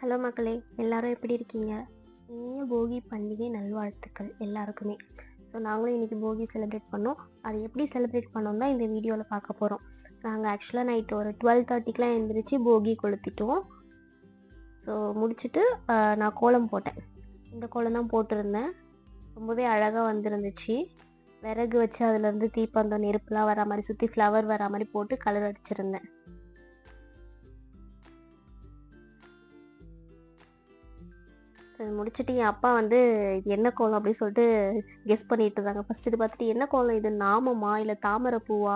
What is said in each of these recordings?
Hello மக்களே, எல்லாரும் எப்படி இருக்கீங்க? இனிய போகி பண்டிகை நல்வாழ்த்துக்கள் எல்லாருக்குமே. ஸோ நாங்களும் இன்றைக்கி போகி செலிப்ரேட் பண்ணோம். அதை எப்படி செலிப்ரேட் பண்ணோம் தான் இந்த வீடியோவில் பார்க்க போகிறோம். நாங்கள் ஆக்சுவலாக நைட்டு ஒரு 12:30க்கெலாம் எழுந்திரிச்சு போகி கொளுத்திட்டோம். ஸோ முடிச்சுட்டு நான் கோலம் போட்டேன். இந்த கோலம் தான் போட்டிருந்தேன். ரொம்பவே அழகாக வந்துருந்துச்சு. விறகு வச்சு அதுலேருந்து தீப்பந்தம் நெருப்புலாம் வர மாதிரி சுற்றி ஃப்ளவர் வர மாதிரி போட்டு கலர் அடிச்சிருந்தேன். முடிச்சுட்டு என் அப்பா வந்து இது என்ன கோலம் அப்படின்னு சொல்லிட்டு கெஸ் பண்ணிட்டு இருந்தாங்க. ஃபர்ஸ்ட் இது பார்த்துட்டு என்ன கோலம் இது, நாமமா இல்லை தாமரை பூவா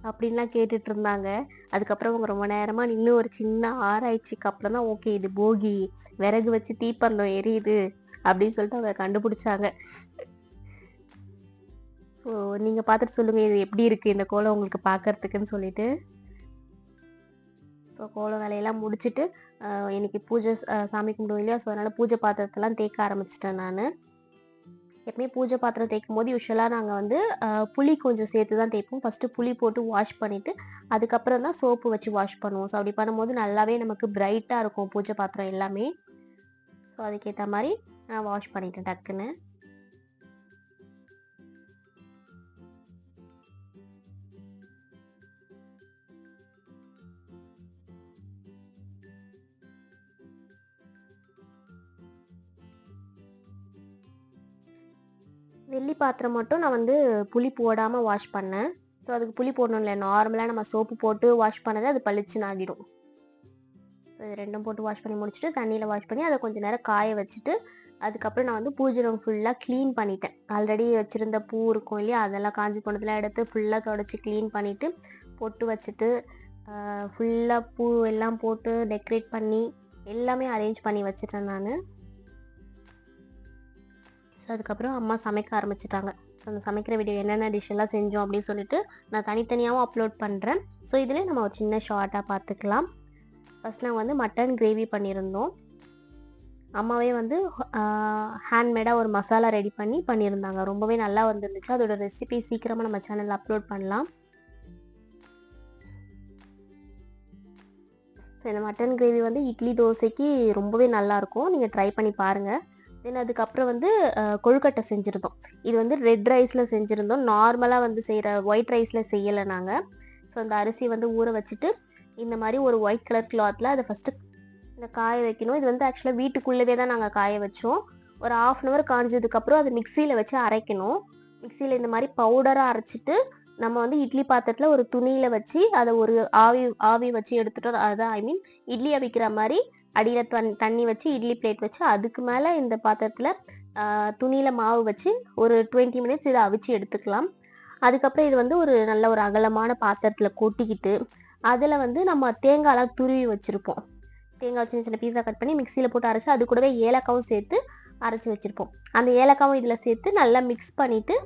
அப்படின்லாம் கேட்டுட்டு இருந்தாங்க. அதுக்கப்புறம் அவங்க ரொம்ப நேரமா நின்று ஒரு சின்ன ஆராய்ச்சிக்கு அப்புறம் தான் ஓகே இது போகி, விறகு வச்சு தீப்பந்தம் எரியுது அப்படின்னு சொல்லிட்டு அவங்க கண்டுபிடிச்சாங்க. ஸோ நீங்கள் பார்த்துட்டு சொல்லுங்கள் இது எப்படி இருக்குது இந்த கோலம் உங்களுக்கு பார்க்கறதுக்குன்னு சொல்லிட்டு. ஸோ கோலம் வேலையெல்லாம் முடிச்சுட்டு இன்னைக்கு பூஜை சாமி கும்பிடுவோம் இல்லையா, ஸோ அதனால் பூஜை பாத்திரத்தெல்லாம் தேய்க்க ஆரம்பிச்சிட்டேன் நான். எப்பவுமே பூஜை பாத்திரம் தேய்க்கும் போது யூஸ்வலாக நாங்கள் வந்து புளி கொஞ்சம் சேர்த்து தான் தேய்ப்போம். ஃபஸ்ட்டு புளி போட்டு வாஷ் பண்ணிவிட்டு அதுக்கப்புறம் தான் சோப்பு வச்சு வாஷ் பண்ணுவோம். ஸோ அப்படி பண்ணும்போது நல்லாவே நமக்கு பிரைட்டாக இருக்கும் பூஜை பாத்திரம் எல்லாமே. ஸோ அதுக்கேற்ற மாதிரி நான் வாஷ் பண்ணிட்டேன் டக்குன்னு. வெள்ளி பாத்திரம் மட்டும் நான் வந்து புளி போடாமல் வாஷ் பண்ணேன். ஸோ அதுக்கு புளி போடணும் இல்லை, நார்மலாக நம்ம சோப்பு போட்டு வாஷ் பண்ணது அது பளிச்சுன்னு ஆகிடும். ஸோ இது ரெண்டும் போட்டு வாஷ் பண்ணி முடிச்சுட்டு தண்ணியில் வாஷ் பண்ணி அதை கொஞ்சம் நேரம் காய வச்சுட்டு அதுக்கப்புறம் நான் வந்து பூஜை ரூம் ஃபுல்லாக க்ளீன் பண்ணிட்டேன். ஆல்ரெடி வச்சுருந்த பூ இருக்கும் இல்லையா, அதெல்லாம் காஞ்சி போனதெல்லாம் எடுத்து ஃபுல்லாக தொடச்சி க்ளீன் பண்ணிவிட்டு பொட்டு வச்சுட்டு ஃபுல்லாக பூ எல்லாம் போட்டு டெக்கரேட் பண்ணி எல்லாமே அரேஞ்ச் பண்ணி வச்சுட்டேன் நான். ஸோ அதுக்கப்புறம் அம்மா சமைக்க ஆரம்பிச்சிட்டாங்க. ஸோ அந்த சமைக்கிற வீடியோ என்னென்ன டிஷ் எல்லாம் செஞ்சோம் அப்படின்னு சொல்லிட்டு நான் தனித்தனியாகவும் அப்லோட் பண்ணுறேன். ஸோ இதில் நம்ம ஒரு சின்ன ஷார்ட்டாக பார்த்துக்கலாம். ஃபஸ்ட் நாங்கள் வந்து மட்டன் கிரேவி பண்ணியிருந்தோம். அம்மாவே வந்து ஹேண்ட்மேடாக ஒரு மசாலா ரெடி பண்ணியிருந்தாங்க. ரொம்பவே நல்லா வந்துருந்துச்சு. அதோட ரெசிபி சீக்கிரமாக நம்ம சேனலில் அப்லோட் பண்ணலாம். ஸோ இந்த மட்டன் கிரேவி வந்து இட்லி தோசைக்கு ரொம்பவே நல்லாயிருக்கும். நீங்கள் ட்ரை பண்ணி பாருங்கள். தென் அதுக்கப்புறம் வந்து கொழுக்கட்டை செஞ்சுருந்தோம். இது வந்து ரெட் ரைஸில் செஞ்சுருந்தோம். நார்மலாக வந்து செய்கிற ஒயிட் ரைஸில் செய்யலை நாங்கள். ஸோ அந்த அரிசி வந்து ஊற வச்சுட்டு இந்த மாதிரி ஒரு ஒயிட் கலர் கிளாத்தில் அதை ஃபஸ்ட்டு இந்த காய வைக்கணும். இது வந்து ஆக்சுவலாக வீட்டுக்குள்ளவே தான் நாங்கள் காய வச்சோம். ஒரு 1/2 hour காஞ்சதுக்கப்புறம் அது மிக்சியில் வச்சு அரைக்கணும். மிக்சியில் இந்த மாதிரி பவுடராக அரைச்சிட்டு நம்ம வந்து இட்லி பாத்திரத்தில் ஒரு துணியில் வச்சு அதை ஒரு ஆவி வச்சு எடுத்துட்டோம். அதான் இட்லி அவிக்கிற மாதிரி அடியில் தண்ணி வச்சு இட்லி பிளேட் வச்சு அதுக்கு மேலே இந்த பாத்திரத்தில் துணியில் மாவு வச்சு ஒரு 20 minutes இதை அவிச்சு எடுத்துக்கலாம். அதுக்கப்புறம் இது வந்து ஒரு நல்ல ஒரு அகலமான பாத்திரத்தில் கொட்டிக்கிட்டு அதில் வந்து நம்ம தேங்காய்லாம் துருவி வச்சுருப்போம். தேங்காய் சின்ன சின்ன பீஸா கட் பண்ணி மிக்சியில் போட்டு அரைச்சி அது கூடவே ஏலக்காவும் சேர்த்து அரைச்சி வச்சுருப்போம். அந்த ஏலக்காவும் இதில் சேர்த்து நல்லா மிக்ஸ் பண்ணிவிட்டு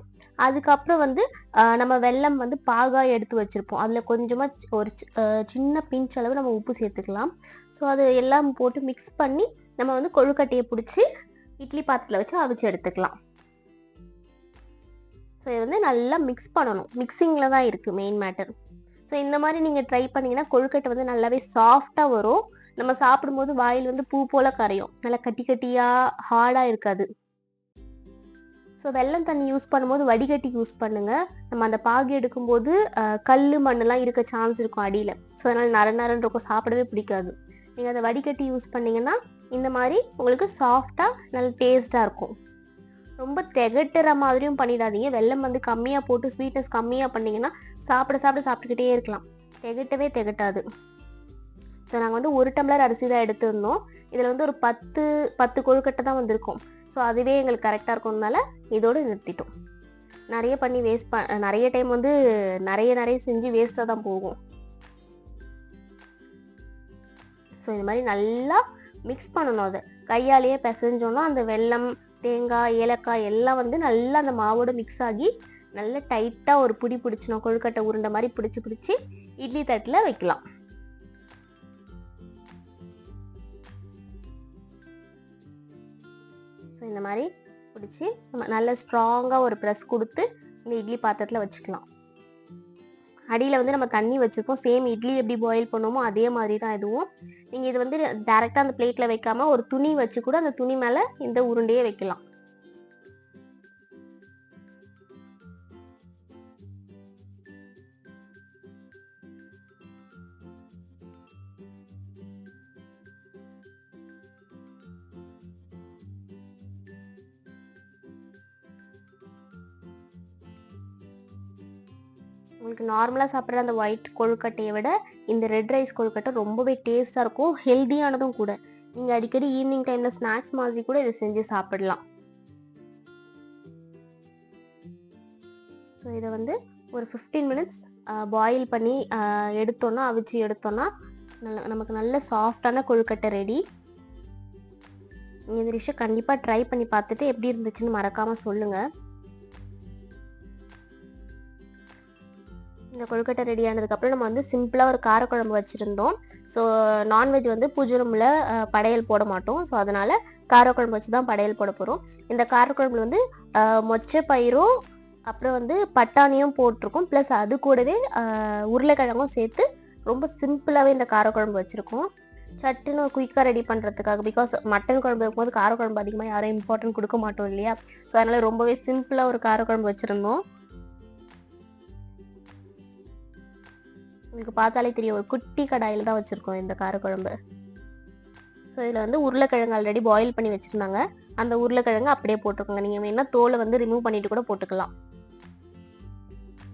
அதுக்கப்புறம் வந்து நம்ம வெல்லம் வந்து பாகாய் எடுத்து வச்சுருப்போம். அதில் கொஞ்சமாக ஒரு சின்ன பிஞ்ச் அளவு நம்ம உப்பு சேர்த்துக்கலாம். ஸோ அது எல்லாம் போட்டு மிக்ஸ் பண்ணி நம்ம வந்து கொழுக்கட்டையை பிடிச்சி இட்லி பாத்திரத்தில் வச்சு அவிச்சு எடுத்துக்கலாம். ஸோ இது வந்து நல்லா மிக்ஸ் பண்ணணும். மிக்சிங்கில் தான் இருக்குது மெயின் மேட்டர். ஸோ இந்த மாதிரி நீங்கள் ட்ரை பண்ணிங்கன்னா கொழுக்கட்டை வந்து நல்லாவே சாஃப்டாக வரும். நம்ம சாப்பிடும்போது வாயில் வந்து பூ போல் கரையும். நல்லா கட்டி கட்டியாக ஹார்டாக இருக்காது. ஸோ வெல்லம் தண்ணி யூஸ் பண்ணும்போது வடிகட்டி யூஸ் பண்ணுங்கள். நம்ம அந்த பாகு எடுக்கும்போது கல் மண்ணெல்லாம் இருக்க சான்ஸ் இருக்கும் அடியில். ஸோ அதனால் நரன்னு இருக்கும், சாப்பிடவே பிடிக்காது. நீங்கள் அதை வடிகட்டி யூஸ் பண்ணிங்கன்னா இந்த மாதிரி உங்களுக்கு சாஃப்டாக நல்ல டேஸ்ட்டாக இருக்கும். ரொம்ப திகட்டுற மாதிரியும் பண்ணிடாதீங்க. வெல்லம் வந்து கம்மியாக போட்டு ஸ்வீட்னஸ் கம்மியாக பண்ணிங்கன்னா சாப்பிட்டுக்கிட்டே இருக்கலாம். திகட்டாது. ஸோ நாங்கள் வந்து 1 டம்ளர் அரிசி தான் எடுத்துருந்தோம். இதில் வந்து ஒரு 10 கொழுக்கட்டை தான் வந்திருக்கும். ஸோ அதுவே எங்களுக்கு கரெக்டாக இருக்கிறதுனால இதோடு நிறுத்திட்டோம். நிறைய பண்ணி நிறைய டைம் வந்து நிறைய செஞ்சு வேஸ்ட்டாக தான் போகும். ஸோ இந்த மாதிரி நல்லா மிக்ஸ் பண்ணணும். அதை கையாலேயே பிசைஞ்சோன்னா அந்த வெல்லம், தேங்காய், ஏலக்காய் எல்லாம் வந்து நல்லா அந்த மாவோடு மிக்ஸ் ஆகி நல்லா டைட்டாக ஒரு பிடி பிடிச்சிடும். கொழுக்கட்டை உருண்டை மாதிரி பிடிச்சி இட்லி தட்டில் வைக்கலாம். ஸோ இந்த மாதிரி பிடிச்சி நம்ம நல்ல ஸ்ட்ராங்காக ஒரு ப்ரெஸ் கொடுத்து இந்த இட்லி பாத்திரத்தில் வச்சுக்கலாம். அடியில் வந்து நம்ம தண்ணி வச்சுருப்போம். சேம் இட்லி எப்படி பாயில் பண்ணுவோமோ அதே மாதிரி தான் இதுவும். நீங்கள் இது வந்து டேரெக்டாக அந்த பிளேட்டில் வைக்காமல் ஒரு துணி வச்சு கூட அந்த துணி மேலே இந்த உருண்டையே வைக்கலாம். உங்களுக்கு நார்மலாக சாப்பிட்ற அந்த ஒயிட் கொழுக்கட்டையை விட இந்த ரெட் ரைஸ் கொழுக்கட்டை ரொம்பவே டேஸ்ட்டாக இருக்கும், ஹெல்தியானதும் கூட. நீங்கள் அடிக்கடி ஈவினிங் டைமில் ஸ்நாக்ஸ் மாதிரி கூட இதை செஞ்சு சாப்பிடலாம். ஸோ இதை வந்து ஒரு 15 மினிட்ஸ் பாயில் பண்ணி எடுத்தோன்னா, அவிச்சு எடுத்தோன்னா நமக்கு நல்ல சாஃப்டான கொழுக்கட்டை ரெடி. நீங்கள் இந்த டிஷ்ஷை கண்டிப்பாக ட்ரை பண்ணி பார்த்துட்டு எப்படி இருந்துச்சுன்னு மறக்காமல் சொல்லுங்கள். இந்த கொழுக்கட்டை ரெடி ஆனதுக்கப்புறம் நம்ம வந்து சிம்பிளாக ஒரு காரக்குழம்பு வச்சுருந்தோம். ஸோ நான்வெஜ் வந்து பூஜை ரூமில் படையல் போட மாட்டோம். ஸோ அதனால் காரக்குழம்பு வச்சு தான் படையல் போட போகிறோம். இந்த காரக்குழம்புல வந்து மொச்சை பயிரும் அப்புறம் வந்து பட்டாணியும் போட்டிருக்கோம். ப்ளஸ் அது கூடவே உருளைக்கிழங்கும் சேர்த்து ரொம்ப சிம்பிளாகவே இந்த காரக்குழம்பு வச்சுருக்கோம். சட்டுன்னு குயிக்காக ரெடி பண்ணுறதுக்காக. பிகாஸ் மட்டன் குழம்பு வைக்கும்போது காரக்குழம்பு அதிகமாக யாரும் இம்பார்ட்டன்ட் கொடுக்க மாட்டோம் இல்லையா? ஸோ அதனால் ரொம்பவே சிம்பிளாக ஒரு காரக்குழம்பு வச்சுருந்தோம். உங்களுக்கு பார்த்தாலே தெரியும், ஒரு குட்டி கடாயில் தான் வச்சுருக்கோம் இந்த காரக்குழம்பு. ஸோ இதில் வந்து உருளைக்கிழங்கு ஆல்ரெடி பாயில் பண்ணி வச்சுருந்தாங்க. அந்த உருளைக்கிழங்கு அப்படியே போட்டுக்கோங்க. நீங்கள் வேணால் தோலை வந்து ரிமூவ் பண்ணிட்டு கூட போட்டுக்கலாம்.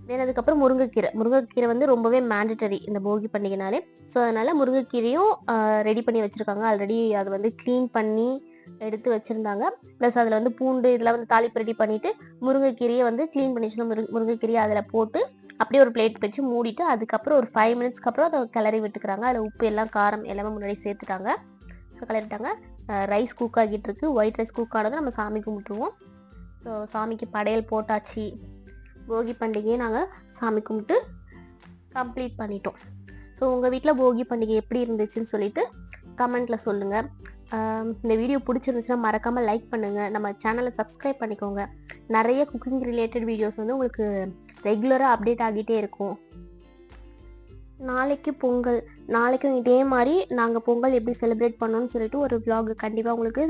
தென் அதுக்கப்புறம் முருங்கைக்கீரை வந்து ரொம்பவே மேண்டட்டரி இந்த போகி பண்டிகைனாலே. ஸோ அதனால் முருங்கைக்கீரையும் ரெடி பண்ணி வச்சுருக்காங்க. ஆல்ரெடி அது வந்து க்ளீன் பண்ணி எடுத்து வச்சுருந்தாங்க. ப்ளஸ் அதில் வந்து பூண்டு இதெல்லாம் வந்து தாளிப்பு ரெடி பண்ணிவிட்டு முருங்கைக்கீரையை வந்து க்ளீன் பண்ணி வச்சுருந்தோம். முருங்கைக்கீரையை அதில் போட்டு அப்படியே ஒரு பிளேட் வச்சு மூடிட்டு அதுக்கப்புறம் ஒரு 5 மினிட்ஸ்க்கு அப்புறம் அதை கிளறி விட்டுக்கிறாங்க. அதில் உப்பு எல்லாம் காரம் எல்லாமே முன்னாடி சேர்த்துட்டாங்க. ஸோ கிளறிட்டாங்க. ரைஸ் குக் ஆகிட்டு இருக்கு. ஒயிட் ரைஸ் குக் ஆனதை நம்ம சாமி கும்பிட்டுருவோம். ஸோ சாமிக்கு படையல் போட்டாச்சு. போகி பண்டிகையை நாங்கள் சாமி கும்பிட்டு கம்ப்ளீட் பண்ணிட்டோம். ஸோ உங்கள் வீட்டில் போகி பண்டிகை எப்படி இருந்துச்சுன்னு சொல்லிட்டு கமெண்ட்டில் சொல்லுங்கள். இந்த வீடியோ பிடிச்சிருந்துச்சுன்னா மறக்காமல் லைக் பண்ணுங்கள். நம்ம சேனலை சப்ஸ்கிரைப் பண்ணிக்கோங்க. நிறைய குக்கிங் ரிலேட்டட் வீடியோஸ் வந்து உங்களுக்கு ரெகுலராக அப்டேட் ஆகிட்டே இருக்கும். நாளைக்கு பொங்கல். நாளைக்கும் இதே மாதிரி நாங்கள் பொங்கல் எப்படி செலிப்ரேட் பண்ணோன்னு சொல்லிட்டு ஒரு vlog கண்டிப்பாக உங்களுக்கு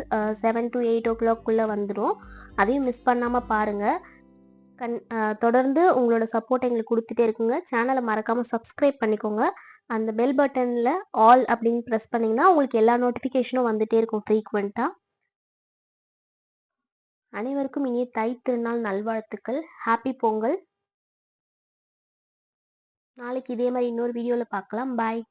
7 to 8 o'clock வந்துடும். அதையும் மிஸ் பண்ணாமல் பாருங்கள். தொடர்ந்து உங்களோட சப்போர்ட் எங்களுக்கு கொடுத்துட்டே இருக்குங்க. சேனலை மறக்காமல் சப்ஸ்கிரைப் பண்ணிக்கோங்க. அந்த பெல் பட்டனில் ஆல் அப்படின்னு ப்ரெஸ் பண்ணிங்கன்னா உங்களுக்கு எல்லா நோட்டிஃபிகேஷனும் வந்துகிட்டே இருக்கும் ஃப்ரீக்வெண்ட்டாக. அனைவருக்கும் இனிய தை திருநாள் நல்வாழ்த்துக்கள். ஹாப்பி பொங்கல். நாளைக்கு இதே மாதிரி இன்னொரு வீடியோவில் பார்க்கலாம். பாய்.